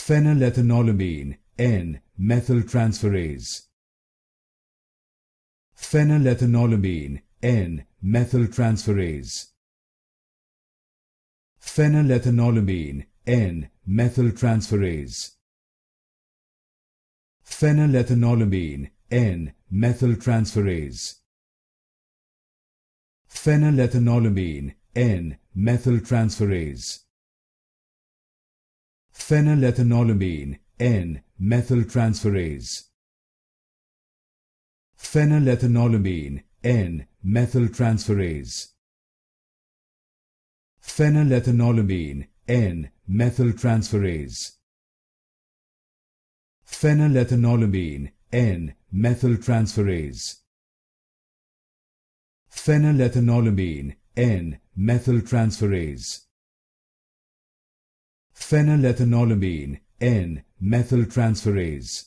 Phenylethanolamine N-Methyltransferase. Phenylethanolamine N-Methyltransferase. Phenylethanolamine N-Methyltransferase. Phenylethanolamine N-Methyltransferase. Phenylethanolamine N-Methyltransferase. Phenylethanolamine N-Methyltransferase. Phenylethanolamine N-Methyltransferase. Phenylethanolamine N-Methyltransferase. Phenylethanolamine N-Methyltransferase. Phenylethanolamine N-Methyltransferase. Phenylethanolamine N-Methyltransferase.